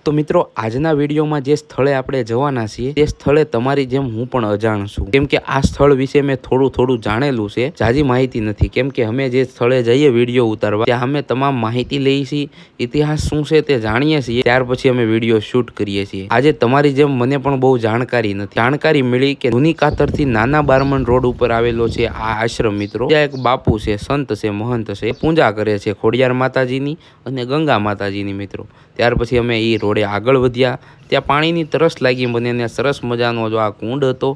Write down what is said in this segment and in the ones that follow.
તો મિત્રો આજના વિડીયોમાં જે સ્થળે આપણે જવાના છીએ તે સ્થળે તમારી જેમ હું પણ અજાણ છું, કેમ કે આ સ્થળ વિશે મેં થોડું જાણેલું છે, જાજી માહિતી નથી, કેમ કે અમે જે સ્થળે જઈએ વિડીયો ઉતારવા ત્યાં અમે તમામ માહિતી લઈએ છીએ, ઇતિહાસ શું છે તે જાણીએ છીએ, ત્યાર પછી અમે વિડીયો શૂટ કરીએ છીએ। આજે તમારી જેમ મને પણ બહુ જાણકારી નથી, જાણકારી મળી કે જૂની કાતરથી નાના બારમણ રોડ ઉપર આવેલો છે આ આશ્રમ મિત્રો, ત્યાં એક બાપુ છે, સંત છે, મહંત છે, પૂજા કરે છે ખોડિયાર માતાજીની અને ગંગા માતાજીની મિત્રો। ત્યાર પછી અમે એ રોડે આગળ વધ્યા, ત્યાં પાણીની તરસ લાગી મને ને સરસ મજાનો જો આ કુંડ હતો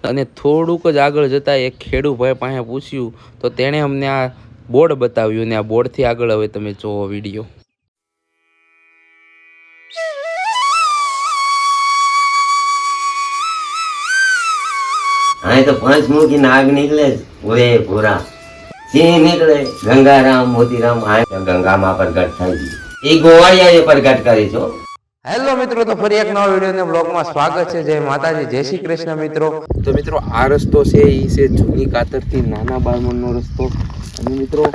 અને થોડુંક જ આગળ જતા એક ખેડૂભાઈ પાસે પૂછ્યું તો તેણે અમને આ બોર્ડ બતાવ્યું ને આ બોર્ડથી આગળ હવે તમે જોવો વિડીયો। हाँ तो 5 मुंह की नाग निकले पूरे पूरा सिंह निकले गंगाराम मोतीराम आए गंगा माँ प्रगट થઈ એ ગોવાળિયા એ પ્રગટ કરી છો। હેલો મિત્રો, તો ફરી એક નવા વિડીયોના બ્લોગમાં સ્વાગત છે। જય માતાજી, જય શ્રી કૃષ્ણ મિત્રો। તો મિત્રો આ રસ્તો છે એ છે જૂની કાતરથી નાના બારમણનો રસ્તો અને મિત્રો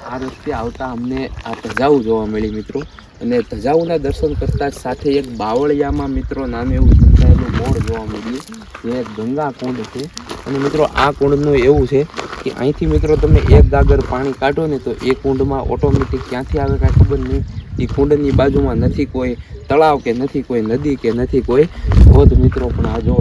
આ રસ્તે આવતા અમને આ ધજાઉ જોવા મળી મિત્રો, અને ધજાઉના દર્શન કરતા સાથે એક બાવળિયામાં મિત્રો નામે એવું સંકળાયેલું બોર્ડ જોવા મળ્યું જે ગંગા કુંડ છે। અને મિત્રો આ કુંડનું એવું છે કે અહીંથી મિત્રો તમે એક ગાગર પાણી કાઢો ને તો એ કુંડમાં ઓટોમેટિક ક્યાંથી આવે કાંઈ ખબર નહીં, એ કુંડની બાજુમાં નથી કોઈ તળાવ કે નથી કોઈ નદી કે નથી કોઈ ધોધ મિત્રો, પણ આ જો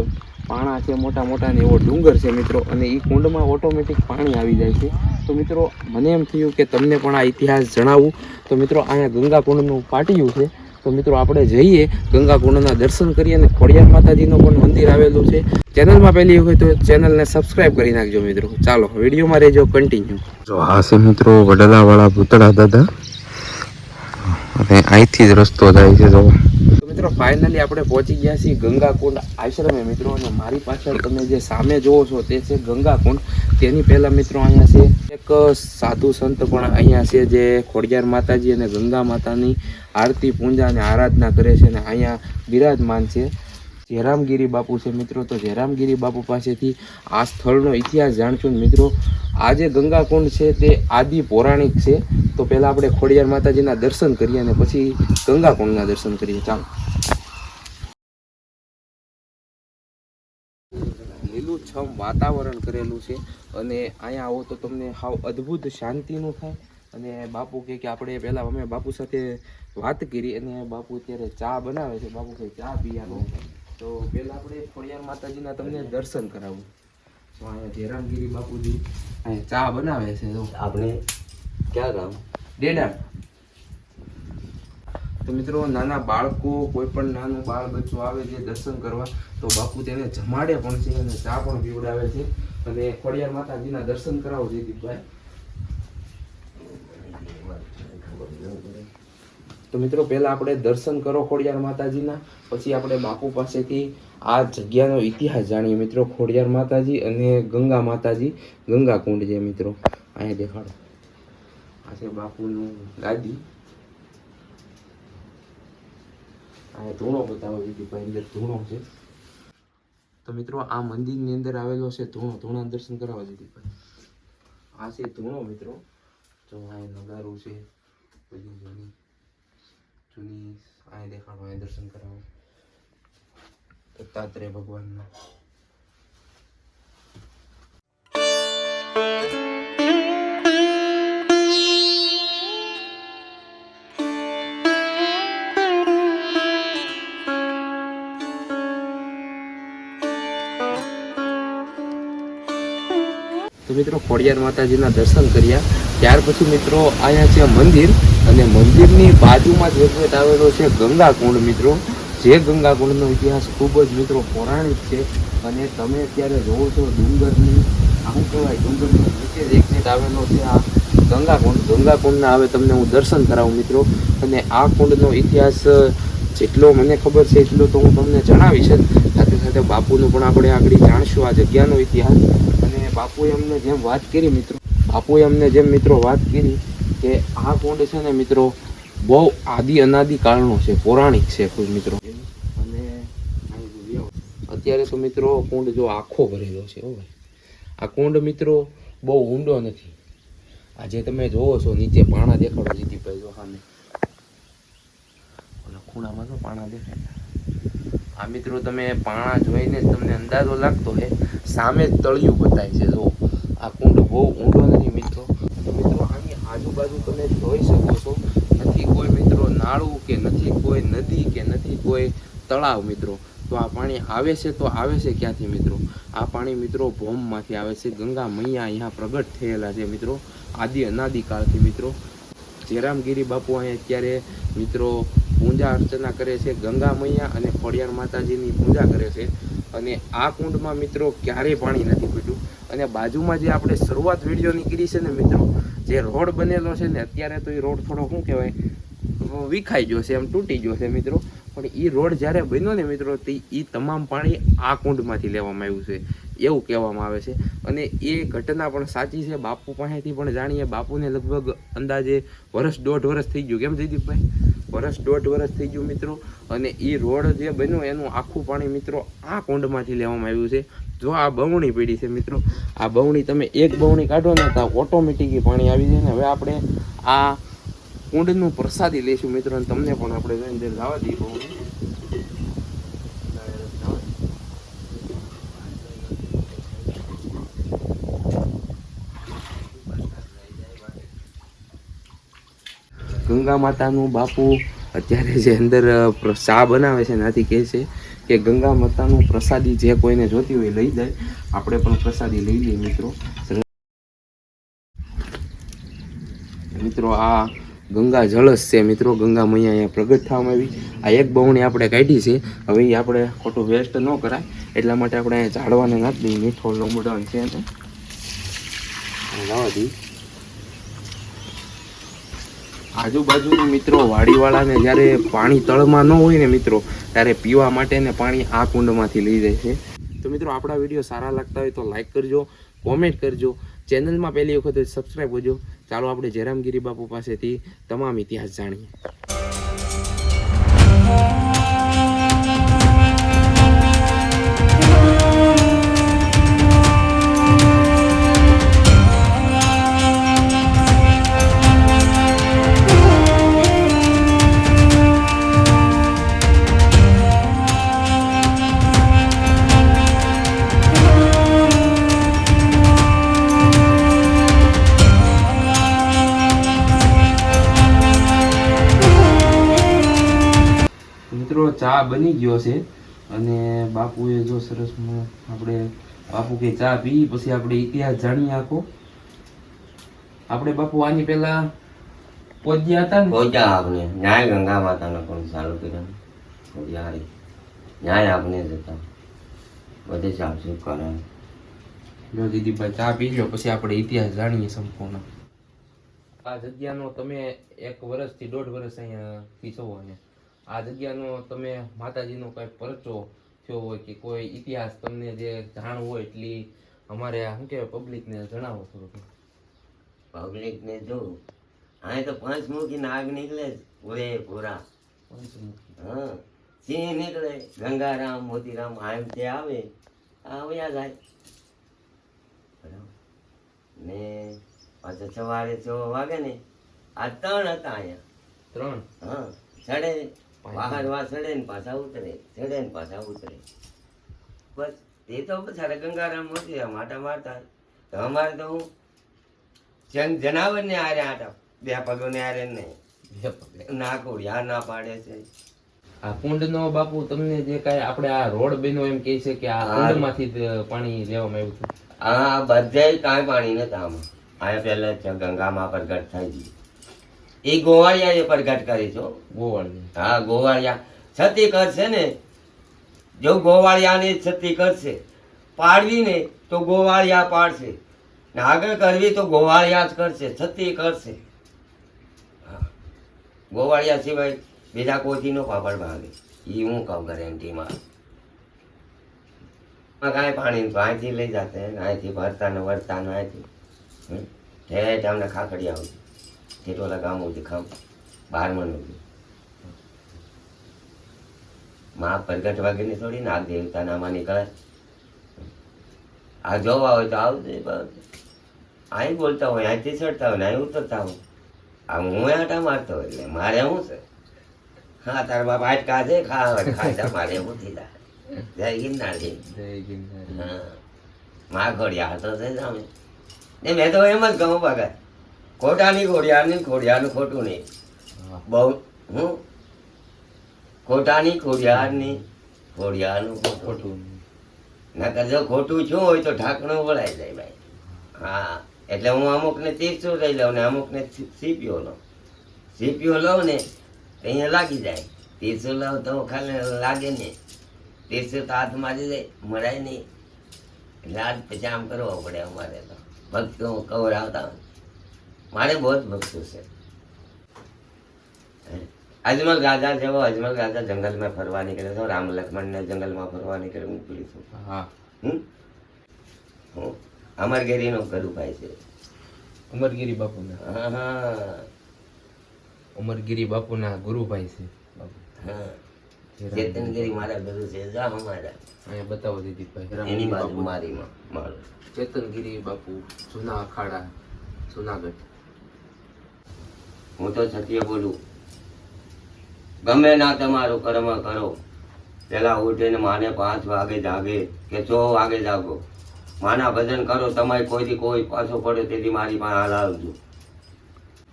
પાણા છે મોટા મોટા ને એવો ડુંગર છે મિત્રો, અને એ કુંડમાં ઓટોમેટિક પાણી આવી જાય છે। તો મિત્રો મને એમ થયું કે તમને પણ આ ઇતિહાસ જણાવું। તો મિત્રો અહીંયા ગંગા કુંડનું પાટિયું છે, તો મિત્રો આપણે જઈએ ગંગા કુંડના દર્શન કરીએ અને ખોડિયાર માતાજીનું પણ મંદિર આવેલું છે। ચેનલમાં પહેલી વખત તો ચેનલને સબસ્ક્રાઇબ કરી નાખજો મિત્રો। ચાલો વિડીયોમાં રહેજો કન્ટિન્યુ। જો આ છે મિત્રો વડલાવાળા ભૂતળા દાદા, અને અહીંથી જ રસ્તો જાય છે જો। તો મિત્રો ફાઇનલી આપણે પહોંચી ગયા છીએ ગંગા કુંડ આશ્રમે મિત્રો, અને મારી પાછળ તમે જે સામે જોવો છો તે છે ગંગા કુંડ। તેની પહેલા મિત્રો અહીંયા છે એક સાધુ સંત પણ અહીંયા છે જે ખોડિયાર માતાજી અને ગંગા માતાની આરતી પૂજા અને આરાધના કરે છે, અને અહીંયા બિરાજમાન છે જયરામગીરી બાપુ છે મિત્રો। તો જયરામગીરી બાપુ પાસેથી આ સ્થળનો ઇતિહાસ જાણશું મિત્રો। આ જે ગંગા કુંડ છે તે આદિ પૌરાણિક છે, તો પહેલાં આપણે ખોડિયાર માતાજીના દર્શન કરીએ અને પછી ગંગા કુંડના દર્શન કરીએ। ચાલો। લીલુંછમ વાતાવરણ કરેલું છે, અને અહીંયા આવો તો તમને હાવ અદ્ભુત શાંતિનું થાય। અને બાપુ કે આપણે પહેલાં અમે બાપુ સાથે વાત કરી, અને બાપુ અત્યારે ચા બનાવે છે, બાપુ કંઈ ચા પીવાનું, તો પહેલાં આપણે ખોડિયાર માતાજીના તમને દર્શન કરાવું। તો અહીંયા જયરામગીરી બાપુજી અહીંયા ચા બનાવે છે, તો આપણે ક્યાં ગામ ડેડા। તો મિત્રો નાના બાળકો કોઈ પણ નાનું બાળ બચ્ચું આવે જે દર્શન કરવા તો બાપુ તેને જમાડે પણ છે અને ચા પણ પીવડાવે છે, અને ખોડિયાર માતાજીના દર્શન કરાવો જયદીપભાઈ। તો મિત્રો પહેલા આપણે દર્શન કરો ખોડિયાર માતાજીના, પછી આપણે બાપુ પાસેથી આ જગ્યાનો ઇતિહાસ જાણીએ મિત્રો। ખોડિયાર માતાજી અને ગંગા માતાજી ગંગા કુંડ છે મિત્રો, અહીંયા દેખાડો, આ છે બાપુનું ગાદી, આ ધૂણો બતાવો દીદીભાઈ, અંદર ધૂણો છે। તો મિત્રો આ મંદિરની અંદર આવેલો છે ધૂણો, ધૂણા દર્શન કરાવવા દીદીભાઈ, આ છે ધૂણો મિત્રો। જો અહીંયા નગારું છે બધી જૂની અહીંયા દેખાડો, અહીંયા દર્શન કરાવો દત્તાત્રેય ભગવાનના। તો મિત્રો ખોડિયાર માતાજીના દર્શન કર્યા, ત્યાર પછી મિત્રો અહીંયા છે મંદિર, અને મંદિરની બાજુમાં જ એક આવેલો છે ગંગા કુંડ મિત્રો, જે ગંગા કુંડનો ઇતિહાસ ખૂબ જ મિત્રો પૌરાણિક છે। અને તમે અત્યારે જોવો છો ડુંગરની આવું કહેવાય ડુંગરની નીચે જ એક આવેલો છે આ ગંગા કુંડ। ગંગા કુંડના હવે તમને હું દર્શન કરાવું મિત્રો, અને આ કુંડનો ઇતિહાસ જેટલો મને ખબર છે એટલો તો હું તમને જણાવીશ જ, સાથે સાથે બાપુનું પણ આપણે આગળ જાણશું આ જગ્યાનો ઇતિહાસ। બાપુએ અમને જેમ વાત કરી મિત્રો, બાપુએ અમને જેમ મિત્રો વાત કરી કે આ કુંડ છે ને મિત્રો બહુ આદિ અનાદિ કાળનો છે, પૌરાણિક છે ખૂબ મિત્રો। અને અત્યારે તો મિત્રો કુંડ જો આખો ભરેલો છે હો ભાઈ, આ કુંડ મિત્રો બહુ ઊંડો નથી, આ જે તમે જોવો છો નીચે પાણા દેખાડો દીદીભાઈ જો સામે, ખૂણામાં તો પાણા દેખાય. આ મિત્રો તમે પાણા જોઈને જ તમને અંદાજો લાગતો હે, સામે જ તળિયું બતાય છે. જો આ કુંડ બહુ ઊંડો નથી મિત્રો. તો મિત્રો આની આજુબાજુ તમે જોઈ શકો છો, નથી કોઈ મિત્રો નાળું કે નથી કોઈ નદી કે નથી કોઈ તળાવ મિત્રો. તો આ પાણી આવે છે તો આવે છે ક્યાંથી મિત્રો? આ પાણી મિત્રો ભૌમમાંથી આવે છે. ગંગા મૈયા અહીંયા પ્રગટ થયેલા છે મિત્રો, આદિ અનાદિકાળથી મિત્રો. જેરામગીરી બાપુ અહીંયા અત્યારે મિત્રો પૂજા અર્ચના કરે છે, ગંગા મૈયા અને ખોડિયાર માતાજીની પૂજા કરે છે. અને આ કુંડમાં મિત્રો ક્યારેય પાણી નથી પીટ્યું. અને બાજુમાં જે આપણે શરૂઆત વિડીયોની કરી છે ને મિત્રો, જે રોડ બનેલો છે ને અત્યારે, તો એ રોડ થોડો શું કહેવાય વિખાઈ ગયો છે, એમ તૂટી ગયો છે મિત્રો. પણ એ રોડ જ્યારે બન્યો ને મિત્રો, તે એ તમામ પાણી આ કુંડમાંથી લેવામાં આવ્યું છે એવું કહેવામાં આવે છે. અને એ ઘટના પણ સાચી છે. બાપુ પાસેથી પણ જાણીએ. બાપુને લગભગ અંદાજે વર્ષ થઈ ગયું. કેમ જયદીપભાઈ? વર્ષ થઈ ગયું મિત્રો. અને એ રોડ જે બન્યો એનું આખું પાણી મિત્રો આ કુંડમાંથી લેવામાં આવ્યું છે. જો આ બમણી પડી છે મિત્રો, આ બમણી તમે એક બમણી કાઢો ને તો ઓટોમેટિક પાણી આવી જાય ને. હવે આપણે આ કુંડનું પ્રસાદી લઈશું મિત્રો, અને તમને પણ આપણે અંદર જવા દઈએ. બમણી ગંગા માતાનું બાપુ અત્યારે જે અંદર ચા બનાવે છે એનાથી કહે છે કે ગંગા માતાનું પ્રસાદી જે કોઈને જોતી હોય લઈ જાય. આપણે પણ પ્રસાદી લઈ લઈએ મિત્રો. મિત્રો આ ગંગા જળસ છે મિત્રો, ગંગા મૈયા અહીંયા પ્રગટ થવામાં આવી. આ એક બવણી આપણે કાઢી છે. હવે એ આપણે ખોટું વેસ્ટ ન કરાય એટલા માટે આપણે અહીંયા ઝાડવાને નાખી દઈએ. મીઠો લોમડો છે ને લાવવા દઈએ. આજુબાજુના મિત્રો વાડીવાળાને જ્યારે પાણી તળમાં ન હોય ને મિત્રો, ત્યારે પીવા માટે ને પાણી આ કુંડમાંથી લઈ જાય છે. તો મિત્રો આપણા વિડીયો સારા લાગતા હોય તો લાઈક કરજો, કોમેન્ટ કરજો, ચેનલમાં પહેલી વખત સબસ્ક્રાઈબ કરજો. ચાલો આપણે જેરામગીરી બાપુ પાસેથી તમામ ઇતિહાસ જાણીએ. મિત્રો ચા બની ગયો છે અને બાપુએ જો સરસ આપણે બાપુ કે ચા પી પછી આપણે ઇતિહાસ જાણીએ આખો. આપણે બાપુ આની પહેલા પહોંચ્યા હતા ને? પહોંચ્યા આપણે ન્યાય ગંગા માતાનો પણ ચાલુ કર્યો. ન્યાય ન્યાય આપણે જતા બધે સાફસૂફ કરે. જો દીદીભાઈ ચા પી લો પછી આપણે ઇતિહાસ જાણીએ સંપૂર્ણ. આ જગ્યાનો તમે 1 વર્ષથી 1.5 વર્ષ અહીંયાથી છો અને આ જગ્યાનો તમે માતાજીનો કઈ પરચો થયો હોય કે કોઈ ઇતિહાસ તમને જે જાણવું હોય એટલી અમારે શું કહેવાય પબ્લિકને જણાવો થોડુંક. પબ્લિકને જો અહીં તો પંચમુખી નાગ નીકળે પૂરેપૂરા. હા, સિંહ નીકળે, ગંગારામ મોતીરામ આમ તે આવે આવ્યા જાય. બરાબર ને પાછો સવારે 6 વાગે ને આ 3 હતા અહીંયા. 3? હા, ચડે બહાર વા ચડે ને પાછા ઉતરે, ચડે ને પાછા ઉતરે. બસ એ તો બચારા ગંગારામ મોતીરામ આટા મારતા. તો અમારે તો હું જનાવર ને આરે આટા, 2 પગો ને આરે નહીં. ના કોડિયા ના પાડે છે. આ કુંડનો બાપુ તમને જે કાંઈ આપણે આ રોડ બન્યો એમ કહે છે કે આ કુંડમાંથી જ પાણી લેવામાં આવ્યું છે? હા, બધે કાંઈ પાણી નતા આમાં. આયા પહેલા ગંગામાં પ્રગટ થઈ ગઈ. એ ગોવાળિયા એ પ્રગટ કરી છો. ગોવાળિયા? હા, ગોવાળિયા છતી કરશે ને, જો ગોવાળિયાને છતી કરશે, પાડવી ને તો ગોવાળિયા પાડશે, ને આગળ કરવી તો ગોવાળિયા જ કરશે, છતી કરશે. ગોવાળિયા સિવાય બીજા કોઈથી પાપડ ભાગે. એ હું કહું ગેરંટીમાં. કાંઈ પાણી અહીંથી લઈ જશે, અહીંથી ભરતા ને વરતા ને અહીંથી ઠેઠ અમને ખાખડિયા હોય ઠેઠોલા ગામ સુધી ખામ 12 માં પ્રગટ વાગીને થોડી નાગ દેવતા નામાં નીકળે. આ જોવા હોય તો આવજે. અહીં બોલતા હોય, અહીંથી ચડતા હોય ને અહીં ઉતરતા હોય. આ હું આટા મારતો હોય એટલે મારે શું છે? હા તારા બાપ આટકા છે ખાધા મારે એવું થઈ જાય જય ગિરનારજી જય ગિરનારી. હા માં ઘોડિયાર તો છે જ અમે ને મેં તો એમ જ કહું ભગત ખોટાની ઘોડિયારની ઘોડિયારનું ખોટું નહીં હા. બહુ હું ખોટાની ઘોડિયારની ઘોડિયારનું ખોટું ખોટું. નકર જો ખોટું શું હોય તો ઢાંકણું વળાઈ જાય ભાઈ હા એટલે હું અમુકને 300 લઈ લઉં ને અમુકને સીપીઓ લઉં સીપીઓ લઉં ને તો અહીંયા લાગી જાય 300 લઉં તો ખાલી લાગે ને 300 તો હાથ મારી જાય મળાય નહીં એટલે આજ પછી આમ કરવો પડે અમારે તો ભક્તો કવર આવતા હોય. મારે બહુ જ ભક્તો છે અજમલ રાજા જેવો અજમલ રાજા જંગલમાં ફરવા નીકળે તો રામ લક્ષ્મણને જંગલમાં ફરવા નીકળે હું પીડી છું હા. હું અમરગીરીનો ગરુભાઈ છે ઉમરગીરી બાપુના હા હા ઉમરગીરી બાપુના ગુરુભાઈ છે બાપુ. હા ચેતનગીરી મારા ગુરુ છે જા અમારા અહીંયા બતાવો દીદીભાઈ. એની બાજુ મારીમાં મારું ચેતનગીરી બાપુ જૂના અખાડા જુનાગઢ. હું તો સત્ય બોલું ગમે ના તમારું કર્મ કરો પેલા ઉઠીને માને 5 વાગે જાગે કે 6 વાગે જાગો માના ભજન કરો તમારે કોઈથી કોઈ પાછો પડે તેથી મારી પાસે હાલ આવજો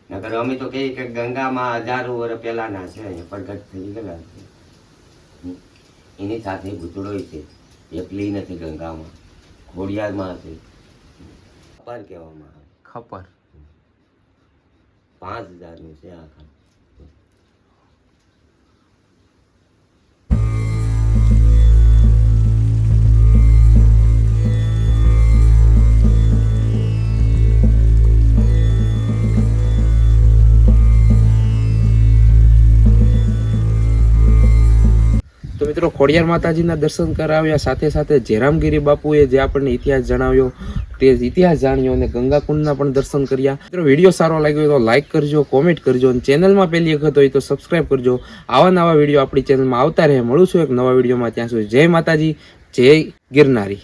નકર અમે તો કહીએ કે ગંગામાં 1000 વર્ષ પહેલાના છે અહીંયા પ્રગટ થઈ ગયેલા છે એની સાથે ભૂતળો છે એકલી નથી ગંગામાં ખોડિયારમાં છે ખપર કહેવામાં આવે ખપર. 5000 નું છે આખા તો મિત્રો ખોડિયાર માતાજીના દર્શન કરાવ્યા સાથે સાથે જેરામગીરી બાપુએ જે આપણને ઇતિહાસ જણાવ્યો તે ઇતિહાસ જાણ્યો અને ગંગાકુંડના પણ દર્શન કર્યા. મિત્રો વિડીયો સારો લાગ્યો હોય તો લાઈક કરજો, કોમેન્ટ કરજો અને ચેનલમાં પહેલી વખત હોય તો સબસ્ક્રાઇબ કરજો. આવા નવા વિડીયો આપણી ચેનલમાં આવતા રહે. મળું છું એક નવા વિડીયોમાં. ત્યાં સુધી જય માતાજી, જય ગિરનારી.